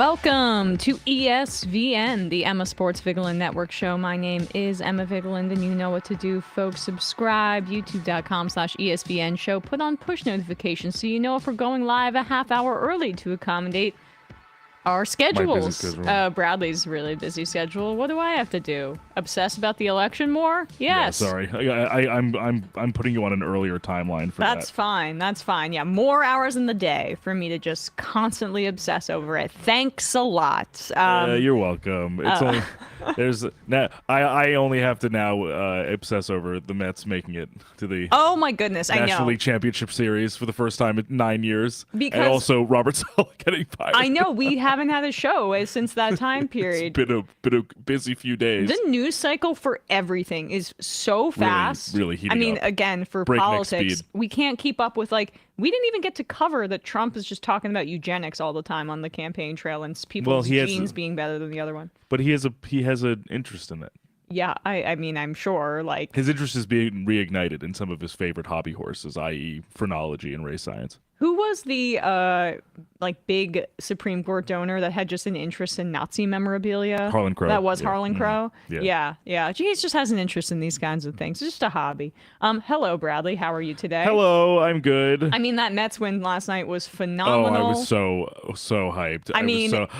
Welcome to ESVN, the Emma Sports Vigilant Network show. My name is Emma Vigilant, and you know what to do, folks. Subscribe, youtube.com/ESVN show. Put on push notifications so you know if we're going live a half hour early to accommodate our schedules. Bradley's really busy schedule. What do I have to do? Obsess about the election more? Yes. Yeah, sorry. I'm putting you on an earlier timeline for that. That's fine. That's fine. Yeah, more hours in the day for me to just constantly obsess over it. Thanks a lot. You're welcome. It's only there's now I only have to now obsess over the Mets making it to the oh my goodness, I know. National League Championship Series for the first time in 9 years, because and also Robert Saleh getting fired. I know we haven't had a show since that time period. It's been a busy few days. The news cycle for everything is so fast. Really heating I mean, up. Again, for Breakneck politics, speed. we can't keep up with, like, we didn't even get to cover that Trump is just talking about eugenics all the time on the campaign trail and people's genes being better than the other one. But he has an interest in it. Yeah, I mean, I'm sure, like... His interest is being reignited in some of his favorite hobby horses, i.e. phrenology and race science. Who was the, big Supreme Court donor that had just an interest in Nazi memorabilia? Harlan Crow. That was Harlan Crow? Yeah. Yeah. He just has an interest in these kinds of things. It's just a hobby. Hello, Bradley. How are you today? Hello, I'm good. I mean, that Mets win last night was phenomenal. Oh, I was so hyped.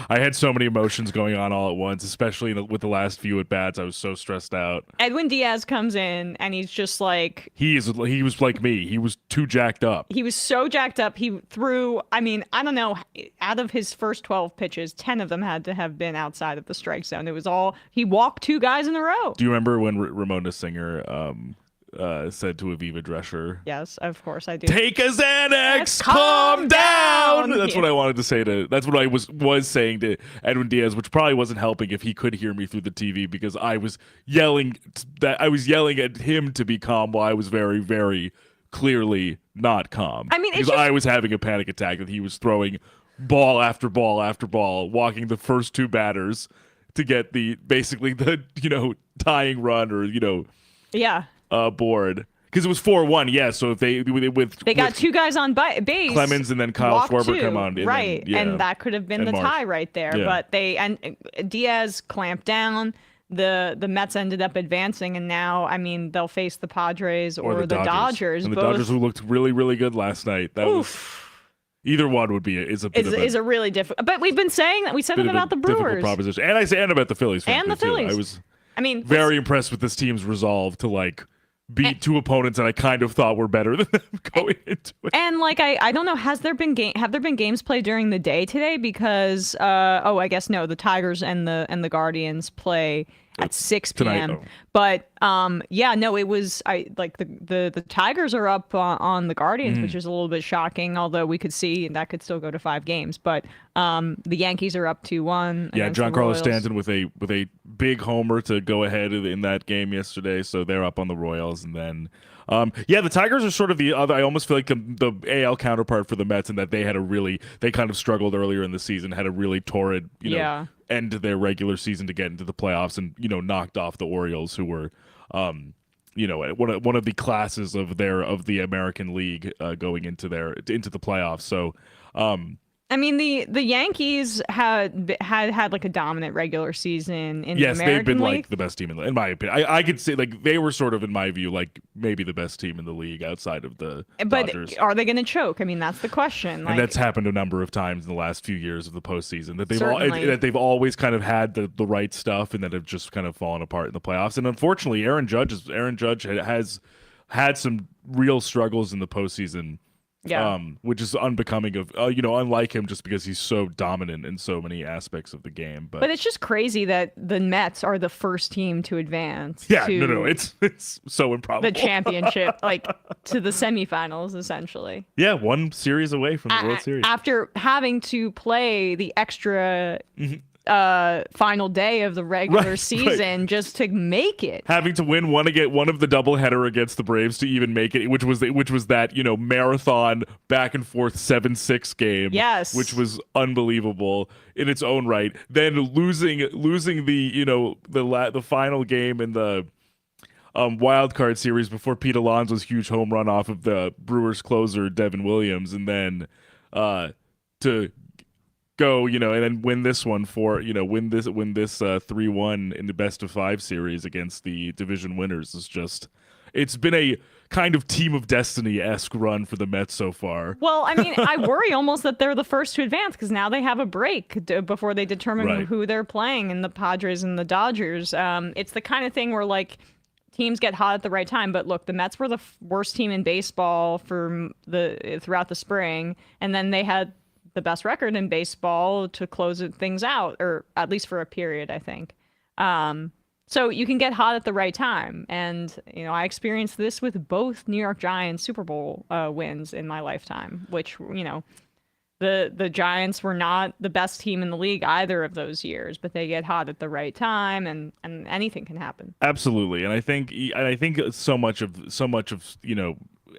I had so many emotions going on all at once, especially with the last few at-bats. I was so stressed out. Edwin Diaz comes in, and he's just like... He was like me. He was too jacked up. He was so jacked up. He threw, I mean, I don't know, out of his first 12 pitches, 10 of them had to have been outside of the strike zone. It was all, he walked two guys in a row. Do you remember when Ramona Singer said to Aviva Drescher? Yes, of course I do. Take a Xanax, calm down. That's what I wanted to say that's what I was saying to Edwin Diaz, which probably wasn't helping if he could hear me through the TV, because I was yelling at him to be calm while I was very, very clearly not calm. I mean, because I was having a panic attack that he was throwing ball after ball after ball, walking the first two batters to get basically the tying run or board, because it was 4-1. Yeah, so if they got two guys on base, Clemens and then Kyle Schwarber come on, right, and that could have been the tie right there. Yeah. But Diaz clamped down. The Mets ended up advancing, and now, I mean, they'll face the Padres or the Dodgers. And the Dodgers, who looked really, really good last night. That was, either one would be is a really difficult. But we've been saying that. We said it about the Brewers, proposition, and I say about the Phillies, and the Phillies. I was very impressed with this team's resolve to beat two opponents that I kind of thought were better than them going into it. And I don't know, have there been games played during the day today? Because I guess no, the Tigers and the Guardians play at 6 p.m. Tonight, But it was the Tigers are up on the Guardians, which is a little bit shocking, although we could see that could still go to 5 games. But the Yankees are up 2-1. Yeah, Giancarlo Stanton with a big homer to go ahead in that game yesterday, so they're up on the Royals. And then the Tigers are sort of the other. I almost feel like the AL counterpart for the Mets, in that they kind of struggled earlier in the season, had a really torrid end to their regular season to get into the playoffs, and knocked off the Orioles, who were one of the classes of the American League going into the playoffs. So I mean, the Yankees had like a dominant regular season in the American League. Yes, they've been the best team in my opinion. I could say they were sort of, in my view, maybe the best team in the league outside of the Dodgers. Are they going to choke? I mean, that's the question. And that's happened a number of times in the last few years of the postseason, that they've always kind of had the right stuff, and that have just kind of fallen apart in the playoffs. And unfortunately, Aaron Judge has had some real struggles in the postseason. Yeah. Which is unbecoming of unlike him, just because he's so dominant in so many aspects of the game. But it's just crazy that the Mets are the first team to advance. Yeah, no, it's so improbable. The championship, to the semifinals, essentially. Yeah, one series away from the World Series after having to play the extra. Final day of the regular season just to make it, having to win one of the doubleheader against the Braves to even make it, which was that marathon back and forth 7-6 game, yes, which was unbelievable in its own right. Then losing the final game in the wild card series before Pete Alonso's huge home run off of the Brewers closer Devin Williams, and then to go, and then win this one win this 3-1 in the best of 5 series against the division winners is just it's been a kind of team of destiny-esque run for the Mets so far. Well, I mean, I worry almost that they're the first to advance because now they have a break before they determine who they're playing in the Padres and the Dodgers. It's the kind of thing where like teams get hot at the right time. But look, the Mets were the worst team in baseball throughout the spring, and then they had the best record in baseball to close things out, or at least for a period, I think. So you can get hot at the right time. And, I experienced this with both New York Giants Super Bowl wins in my lifetime, which, the Giants were not the best team in the league either of those years, but they get hot at the right time and anything can happen. Absolutely. And I think so much of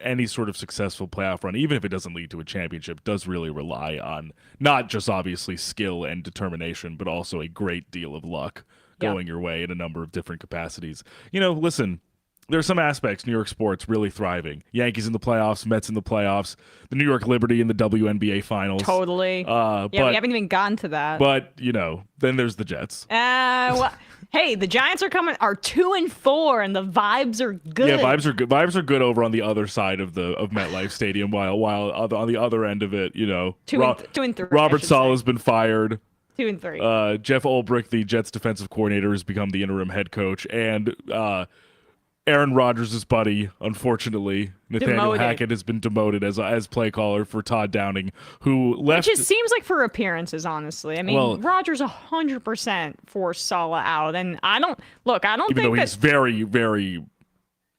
any sort of successful playoff run, even if it doesn't lead to a championship, does really rely on not just obviously skill and determination, but also a great deal of luck going your way in a number of different capacities. Listen, there's some aspects New York sports really thriving. Yankees in the playoffs, Mets in the playoffs, the New York Liberty in the WNBA finals. Totally. But we haven't even gotten to that. But, then there's the Jets. Hey, the Giants are 2-4 and the vibes are good. Yeah, vibes are good. Vibes are good over on the other side of MetLife Stadium, while on the other end of it, 2 and 3. Robert Saleh's been fired. 2 and 3. Jeff Ulbrich, the Jets defensive coordinator, has become the interim head coach, and Aaron Rodgers' buddy, unfortunately, Nathaniel Hackett, has been demoted as play caller for Todd Downing, who left. Which seems like for appearances, honestly. I mean, Rodgers 100% forced Saleh out, and I don't even think though he's very, very,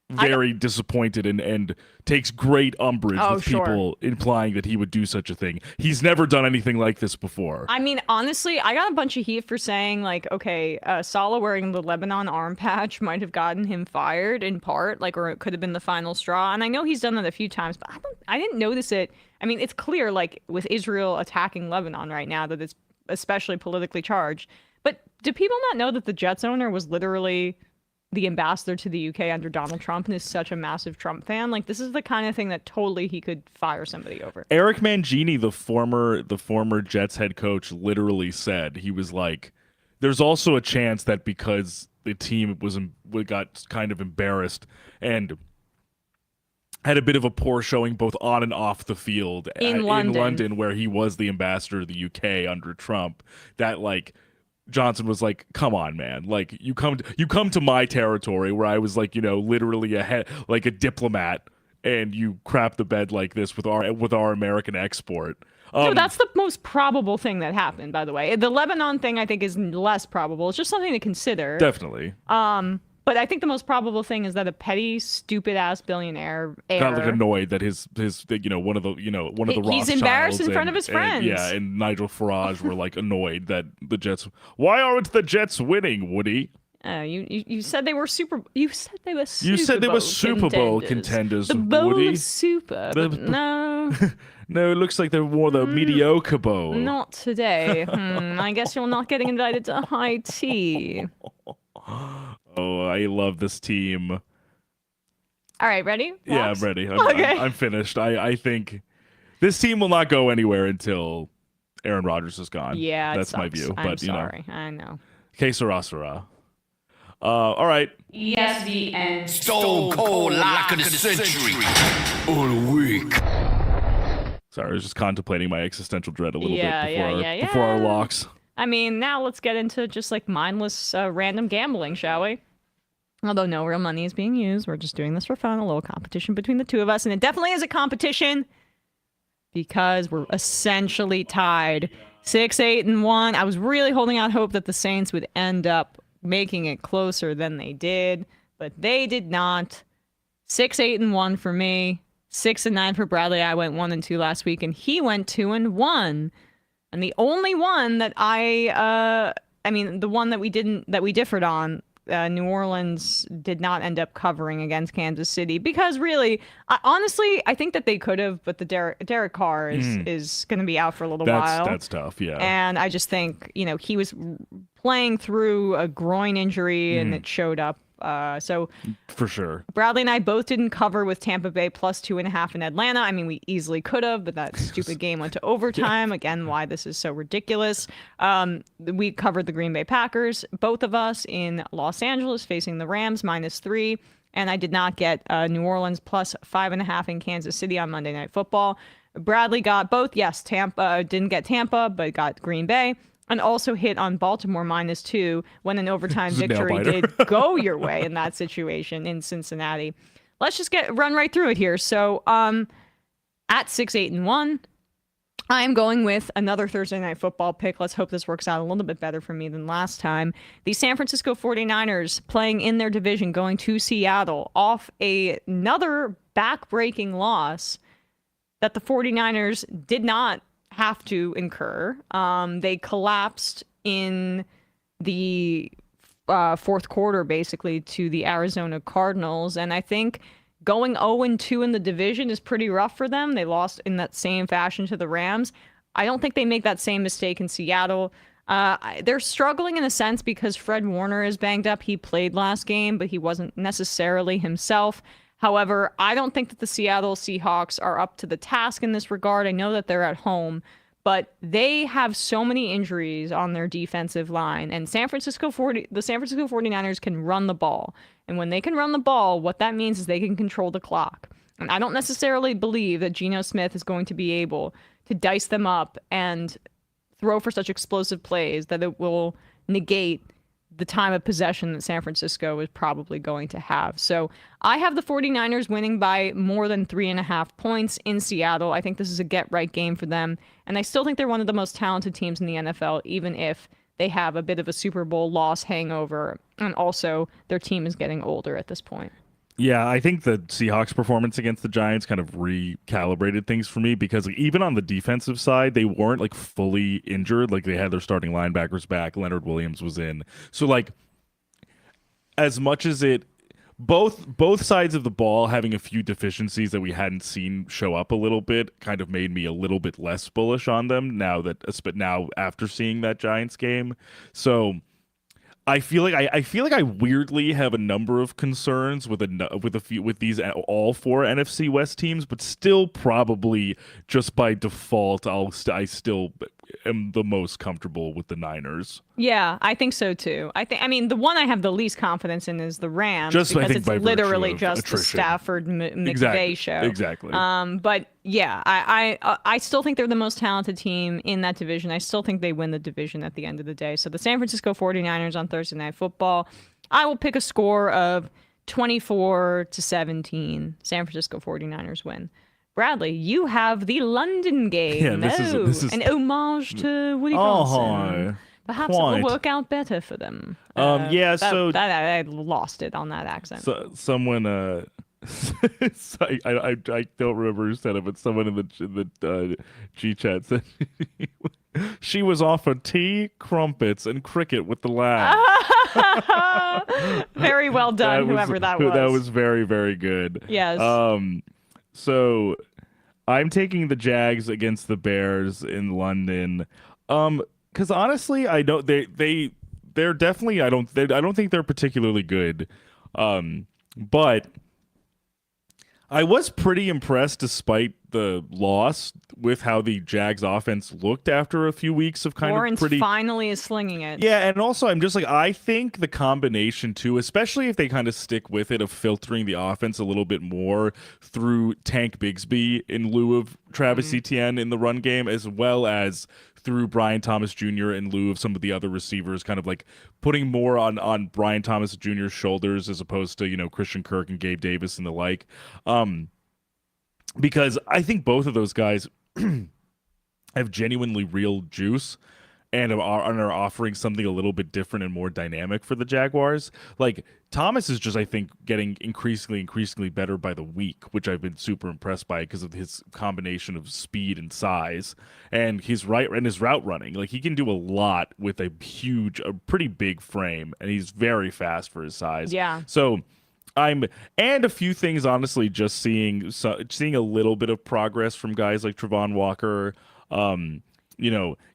very disappointed and takes great umbrage with people implying that he would do such a thing. He's never done anything like this before. I mean, honestly, I got a bunch of heat for saying, like, okay, Saleh wearing the Lebanon arm patch might have gotten him fired in part, or it could have been the final straw. And I know he's done that a few times, but I didn't notice it. I mean, it's clear, like, with Israel attacking Lebanon right now, that it's especially politically charged. But do people not know that the Jets owner was literally the ambassador to the UK under Donald Trump and is such a massive Trump fan? Like, this is the kind of thing that totally he could fire somebody over. Eric Mangini, the former Jets head coach, literally said, he was like, there's also a chance that because the team got kind of embarrassed and had a bit of a poor showing both on and off the field in London, where he was the ambassador to the UK under Trump, that Johnson was like, come on, man. Like, you come to my territory where I was literally a diplomat, and you crap the bed like this with our American export. No, that's the most probable thing that happened, by the way. The Lebanon thing, I think, is less probable. It's just something to consider. Definitely. But I think the most probable thing is that a petty, stupid-ass billionaire got annoyed that his one of the Rothschilds, he's embarrassed in front of his friends. And Nigel Farage were annoyed that the Jets. Why aren't the Jets winning, Woody? You said they were Super. You said they were Super. You said they were Super Bowl contenders. The bowl Woody. of super. No. No, it looks like they're more the mediocre bowl. Not today. I guess you're not getting invited to high tea. Oh, I love this team. All right, ready? Locks? Yeah, I'm ready. Okay. I'm finished. I think this team will not go anywhere until Aaron Rodgers is gone. Yeah, that's my view. I'm sorry. I know. Que sera, sera. All right. ESVN. Stone cold lock of the century. All week. Sorry, I was just contemplating my existential dread a little bit before our locks. I mean, now let's get into just mindless random gambling, shall we? Although no real money is being used. We're just doing this for fun, a little competition between the two of us. And it definitely is a competition because we're essentially tied 6-8-1. I was really holding out hope that the Saints would end up making it closer than they did, but they did not. 6-8-1 for me, 6-9 for Bradley. I went 1-2 last week, and he went 2-1. And the only one that the one that we differed on, New Orleans did not end up covering against Kansas City because really, honestly, I think that they could have, but the Derek Carr is going to be out for a little while. That's tough, yeah. And I just think, he was playing through a groin injury and it showed up So For sure. Bradley and I both didn't cover with Tampa Bay plus 2.5 in Atlanta. I mean, we easily could have, but that stupid game went to overtime. Again, why this is so ridiculous. We covered the Green Bay Packers, both of us in Los Angeles facing the Rams -3. And I did not get New Orleans plus 5.5 in Kansas City on Monday Night Football. Bradley got both. Yes, Tampa didn't get Tampa, but got Green Bay. And also hit on Baltimore -2 when an overtime victory did go your way in that situation in Cincinnati. Let's just run right through it here. So at 6-8-1, I'm going with another Thursday Night Football pick. Let's hope this works out a little bit better for me than last time. The San Francisco 49ers playing in their division, going to Seattle off another back-breaking loss that the 49ers did not have to incur. They collapsed in the fourth quarter, basically, to the Arizona Cardinals. And I think going 0-2 in the division is pretty rough for them. They lost in that same fashion to the Rams. I don't think they make that same mistake in Seattle. They're struggling in a sense because Fred Warner is banged up. He played last game, but he wasn't necessarily himself. However, I don't think that the Seattle Seahawks are up to the task in this regard. I know that they're at home, but they have so many injuries on their defensive line. And the San Francisco 49ers can run the ball. And when they can run the ball, what that means is they can control the clock. And I don't necessarily believe that Geno Smith is going to be able to dice them up and throw for such explosive plays that it will negate the time of possession that San Francisco is probably going to have. So I have the 49ers winning by more than 3.5 points in Seattle. I think this is a get-right game for them. And I still think they're one of the most talented teams in the NFL, even if they have a bit of a Super Bowl loss hangover. And also, their team is getting older at this point. Yeah, I think the Seahawks performance against the Giants kind of recalibrated things for me because even on the defensive side, they weren't like fully injured. Like they had their starting linebackers back. Leonard Williams was in. So like as much as both sides of the ball having a few deficiencies that we hadn't seen show up a little bit kind of made me a little bit less bullish on them now after seeing that Giants game. So I feel like I weirdly have a number of concerns with these all four NFC West teams, but still probably just by default I still am the most comfortable with the Niners. Yeah, I think so too. I mean the one I have the least confidence in is the Rams just because it's literally just attrition. the Stafford McVay show. Exactly. But yeah, I still think they're the most talented team in that division. I still think they win the division at the end of the day. So the San Francisco 49ers on Thursday Night Football, I will pick a score of 24-17. San Francisco 49ers win. Bradley, you have the London game. Yeah, this is an homage to Woody Johnson. Perhaps it will work out better for them. I lost it on that accent. So, someone, I don't remember who said it, but someone in the G chat said she was offered tea, crumpets, and cricket with the lad. Very well done, whoever that was. That was very, very good. Yes. So I'm taking the Jags against the Bears in London. Because honestly, I don't. They're definitely. I don't think they're particularly good. But I was pretty impressed, despite the loss, with how the Jags offense looked after a few weeks of Lawrence finally is slinging it. Yeah, and also I'm just like, I think the combination too, especially if they kind of stick with it, of filtering the offense a little bit more through Tank Bigsby in lieu of Travis Etienne in the run game, as well as through Brian Thomas Jr. in lieu of some of the other receivers, kind of like putting more on Brian Thomas Jr.'s shoulders as opposed to, Christian Kirk and Gabe Davis and the like. Because I think both of those guys have genuinely real juice and are offering something a little bit different and more dynamic for the Jaguars. Like, Thomas is just, I think, getting increasingly better by the week, which I've been super impressed by because of his combination of speed and size and his route running. Like, he can do a lot with a pretty big frame, and he's very fast for his size. Yeah. So and a few things, honestly, just seeing a little bit of progress from guys like Travon Walker,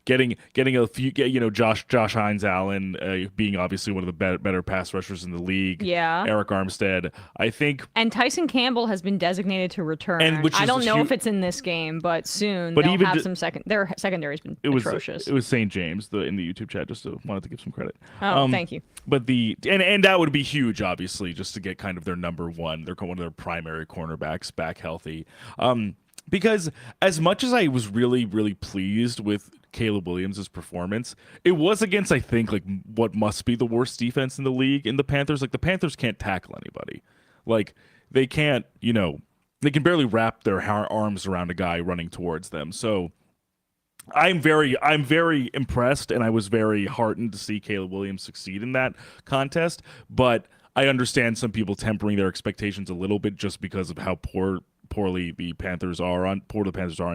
getting a few, Josh Hines Allen being obviously one of the better pass rushers in the league. Yeah. Eric Armstead, I think. And Tyson Campbell has been designated to return. I don't know if it's in this game, but soon they'll have some their secondary's been atrocious. It was St. James in the YouTube chat, just wanted to give some credit. Oh, thank you. But and that would be huge, obviously, just to get kind of their number one, one of their primary cornerbacks back healthy. Because as much as I was really, really pleased with Caleb Williams' performance, it was against, I think, like what must be the worst defense in the league in the Panthers. Like the Panthers can't tackle anybody. Like they can't, they can barely wrap their arms around a guy running towards them. So I'm very impressed, and I was very heartened to see Caleb Williams succeed in that contest. But I understand some people tempering their expectations a little bit just because of how poorly the Panthers are on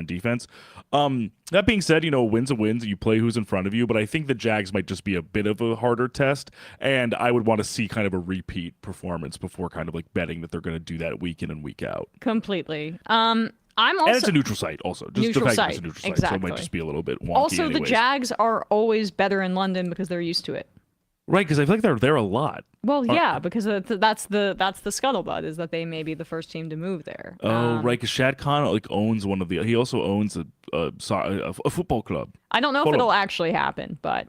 defense. That being said, a win's a win. You play who's in front of you, but I think the Jags might just be a bit of a harder test, and I would want to see kind of a repeat performance before kind of like betting that they're going to do that week in and week out. Completely. I'm also, and it's a neutral site also. Just neutral the fact site. That it's a neutral Exactly. site, so it might just be a little bit wonky. Also, anyways. the Jags are always better in London because they're used to it. Right, because I feel like they're there a lot. Well, yeah, because that's the scuttlebutt is that they may be the first team to move there. Oh, right, because Shad Khan owns he also owns a football club. I don't know if it'll actually happen, but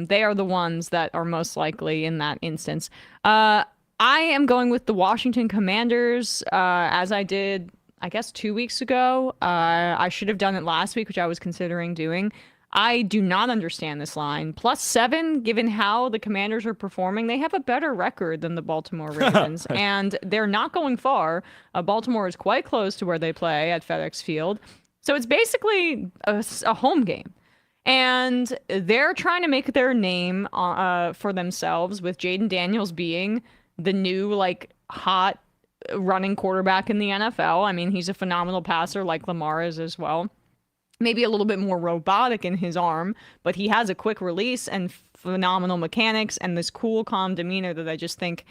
they are the ones that are most likely in that instance. I am going with the Washington Commanders, as I did, I guess, 2 weeks ago. I should have done it last week, which I was considering doing. I do not understand this line. +7, given how the Commanders are performing, they have a better record than the Baltimore Ravens, and they're not going far. Baltimore is quite close to where they play at FedEx Field. So it's basically a home game. And they're trying to make their name for themselves, with Jaden Daniels being the new, hot running quarterback in the NFL. I mean, he's a phenomenal passer like Lamar is as well. Maybe a little bit more robotic in his arm, but he has a quick release and phenomenal mechanics and this cool, calm demeanor that I just think,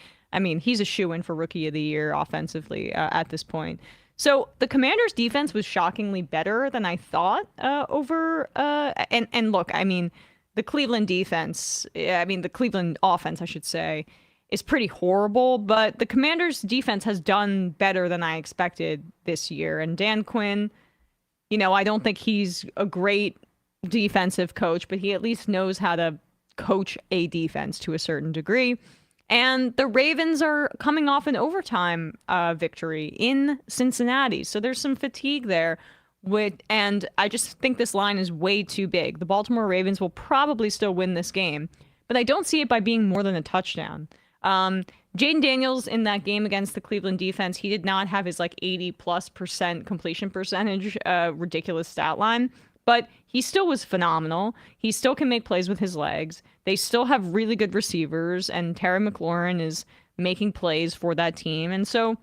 he's a shoo-in for Rookie of the Year offensively at this point. So the Commanders' defense was shockingly better than I thought and look, the Cleveland defense, the Cleveland offense, I should say, is pretty horrible, but the Commanders' defense has done better than I expected this year. And Dan Quinn, I don't think he's a great defensive coach, but he at least knows how to coach a defense to a certain degree. And the Ravens are coming off an overtime victory in Cincinnati. So there's some fatigue there. And I just think this line is way too big. The Baltimore Ravens will probably still win this game, but I don't see it by being more than a touchdown. Jaden Daniels in that game against the Cleveland defense, he did not have his 80+% completion percentage, ridiculous stat line, but he still was phenomenal. He still can make plays with his legs. They still have really good receivers, and Terry McLaurin is making plays for that team. And so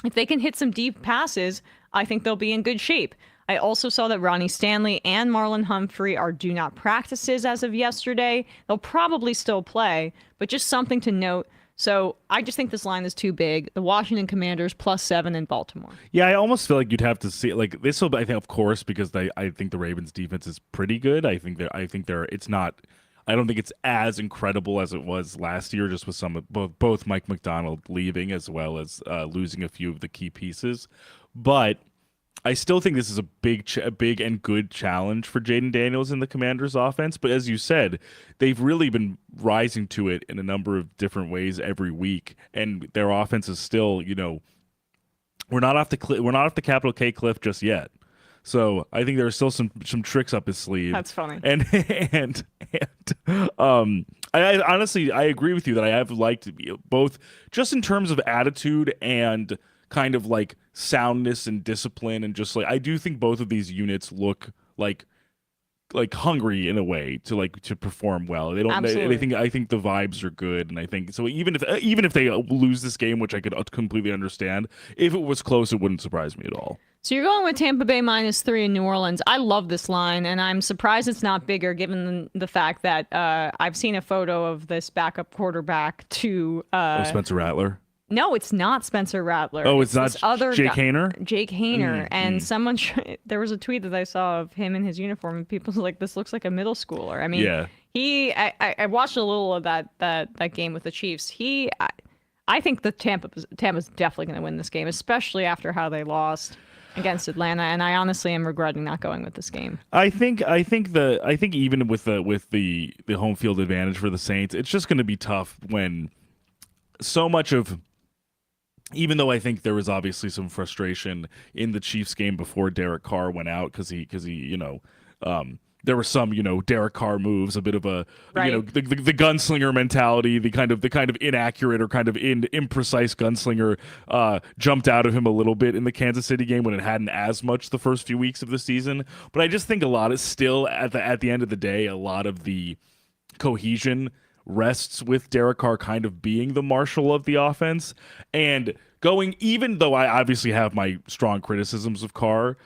if they can hit some deep passes, I think they'll be in good shape. I also saw that Ronnie Stanley and Marlon Humphrey are do not practices as of yesterday. They'll probably still play, but just something to note. So I just think this line is too big. The Washington Commanders +7 in Baltimore. Yeah, I almost feel like you'd have to see this will. I think, of course, because I think the Ravens defense is pretty good. I think they're. It's not. I don't think it's as incredible as it was last year, just with some of both Mike McDonald leaving as well as losing a few of the key pieces. But I still think this is a big and good challenge for Jaden Daniels in the Commanders' offense. But as you said, they've really been rising to it in a number of different ways every week, and their offense is still, we're not off the capital K cliff just yet. So I think there are still some tricks up his sleeve. That's funny. And I honestly agree with you that I have liked both just in terms of attitude and kind of soundness and discipline, and just I do think both of these units look like hungry in a way to perform well. They don't. I think the vibes are good, and I think so. Even if they lose this game, which I could completely understand, if it was close, it wouldn't surprise me at all. So you're going with Tampa Bay -3 in New Orleans. I love this line, and I'm surprised it's not bigger given the fact that I've seen a photo of this backup quarterback to Spencer Rattler. No, it's not Spencer Rattler. Oh, it's not this other Jake guy, Hayner? Jake Hayner. And someone, there was a tweet that I saw of him in his uniform, and people were like, this looks like a middle schooler. I mean, Yeah. I watched a little of that game with the Chiefs. I think the Tampa's definitely going to win this game, especially after how they lost against Atlanta. And I honestly am regretting not going with this game. I think even with the home field advantage for the Saints, it's just going to be tough when so much of, even though I think there was obviously some frustration in the Chiefs game before Derek Carr went out because he there were some Derek Carr moves, a bit of a the gunslinger mentality, the kind of inaccurate or kind of imprecise gunslinger jumped out of him a little bit in the Kansas City game when it hadn't as much the first few weeks of the season. But I just think a lot is still at the end of the day, a lot of the cohesion rests with Derek Carr kind of being the marshal of the offense and going, even though I obviously have my strong criticisms of Carr,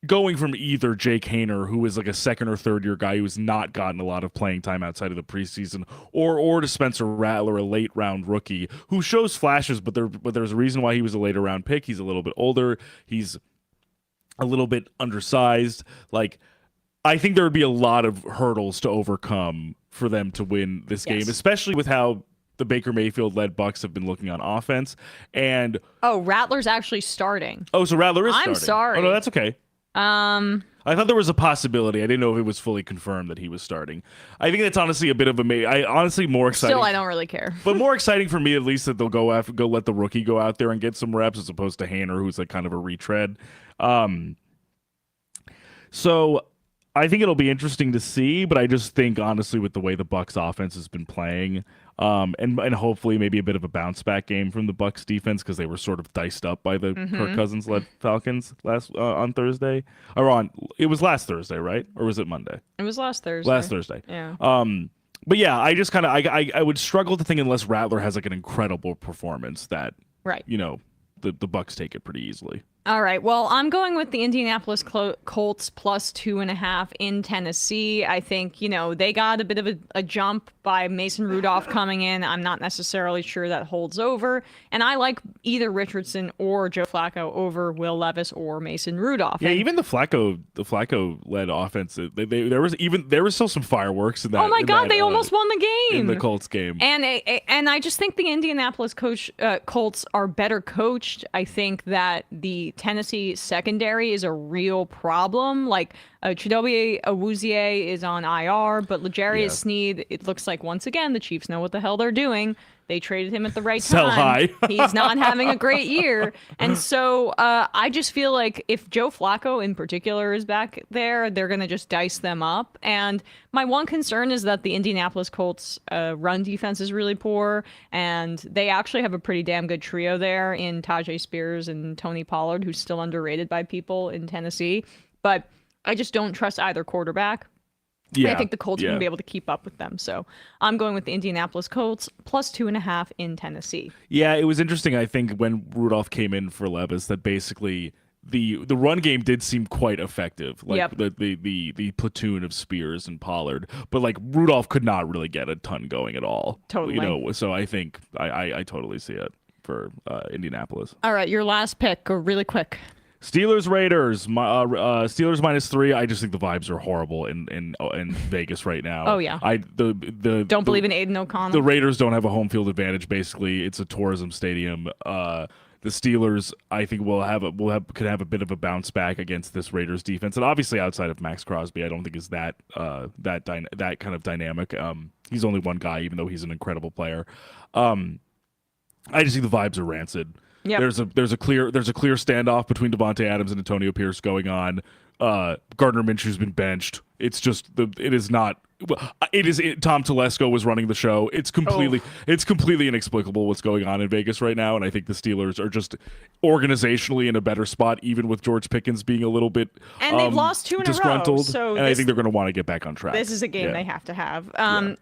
going from either Jake Hayner, who is like a second or third year guy who's not gotten a lot of playing time outside of the preseason, or to Spencer Rattler, a late round rookie who shows flashes, but there's a reason why he was a later round pick. He's a little bit older. He's a little bit undersized. Like, I think there would be a lot of hurdles to overcome for them to win this game, especially with how the Baker Mayfield-led Bucs have been looking on offense. And Rattler's actually starting. Oh, so Rattler is starting. I'm sorry. Oh, no, that's okay. I thought there was a possibility. I didn't know if it was fully confirmed that he was starting. I think that's honestly a bit of honestly more exciting. Still, I don't really care. But more exciting for me, at least, that they'll go let the rookie go out there and get some reps as opposed to Hayner, who's like kind of a retread. So I think it'll be interesting to see, but I just think, honestly, with the way the Bucs offense has been playing, and hopefully maybe a bit of a bounce back game from the Bucs defense because they were sort of diced up by the Kirk Cousins led Falcons on Thursday, it was last Thursday, right? Or was it Monday? It was last Thursday. Last Thursday. Yeah. But yeah, I just kind of I would struggle to think unless Rattler has like an incredible performance that the Bucs take it pretty easily. All right. Well, I'm going with the Indianapolis Colts plus 2.5 in Tennessee. I think, they got a bit of a jump by Mason Rudolph coming in. I'm not necessarily sure that holds over. And I like either Richardson or Joe Flacco over Will Levis or Mason Rudolph. Yeah, even the Flacco-led offense, there was still some fireworks in that. Oh my God, they almost won the game in the Colts game. And I just think the Indianapolis Colts are better coached. I think that the Tennessee secondary is a real problem. Like Chidobe Awuzie is on IR, but L'Jarius Sneed, it looks like once again the Chiefs know what the hell they're doing. They traded him at the right time. Sell high. He's not having a great year. And so I just feel like if Joe Flacco in particular is back there, they're going to just dice them up. And my one concern is that the Indianapolis Colts run defense is really poor. And they actually have a pretty damn good trio there in Tajay Spears and Tony Pollard, who's still underrated by people in Tennessee. But I just don't trust either quarterback. Yeah, I think the Colts are going to be able to keep up with them. So I'm going with the Indianapolis Colts plus 2.5 in Tennessee. Yeah, it was interesting, I think, when Rudolph came in for Levis, that basically the run game did seem quite effective. Like the platoon of Spears and Pollard. But like Rudolph could not really get a ton going at all. Totally. So I think I totally see it for Indianapolis. All right, your last pick, go really quick. Steelers Raiders. Steelers -3. I just think the vibes are horrible in Vegas right now. Oh yeah. Don't believe in Aiden O'Connell. The Raiders don't have a home field advantage. Basically, it's a tourism stadium. The Steelers, I think, could have a bit of a bounce back against this Raiders defense, and obviously outside of Max Crosby, I don't think is that kind of dynamic. He's only one guy, even though he's an incredible player. I just think the vibes are rancid. Yep. There's a clear standoff between Devontae Adams and Antonio Pierce going on. Gardner Minshew's been benched. It's just Tom Telesco was running the show. It's completely inexplicable what's going on in Vegas right now, and I think the Steelers are just organizationally in a better spot, even with George Pickens being a little bit and they've lost 2 in disgruntled. A row. So I think they're going to want to get back on track. This is a game they have to have.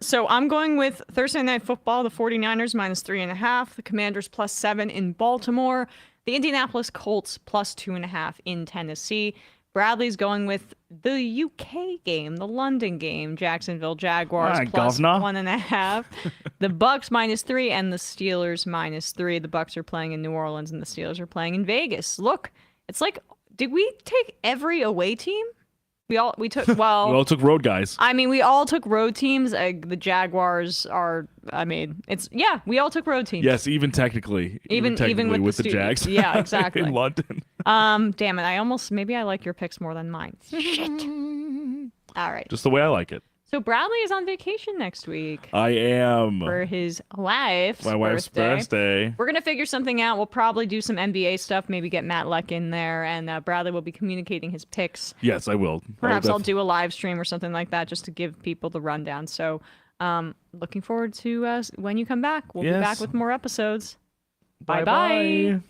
So I'm going with Thursday Night Football, the 49ers -3.5, the Commanders +7 in Baltimore, the Indianapolis Colts +2.5 in Tennessee. Bradley's going with the UK game, the London game, Jacksonville Jaguars Right, plus governor. 1.5. The Bucks -3 and the Steelers -3. The Bucks are playing in New Orleans and the Steelers are playing in Vegas. Look, it's like, did we take every away team? We took We all took road guys. I mean, we all took road teams. The Jaguars are. We all took road teams. Yes, even technically with the Jags. Yeah, exactly. in London. Damn it! Maybe I like your picks more than mine. Shit. All right. Just the way I like it. So Bradley is on vacation next week I am. for his wife's My wife's birthday. We're gonna figure something out. We'll probably do some NBA stuff. Maybe get Matt Leck in there, and Bradley will be communicating his picks. Yes, I will. Perhaps I'll do a live stream or something like that just to give people the rundown. So, looking forward to when you come back. We'll be back with more episodes. Bye-bye. Bye-bye.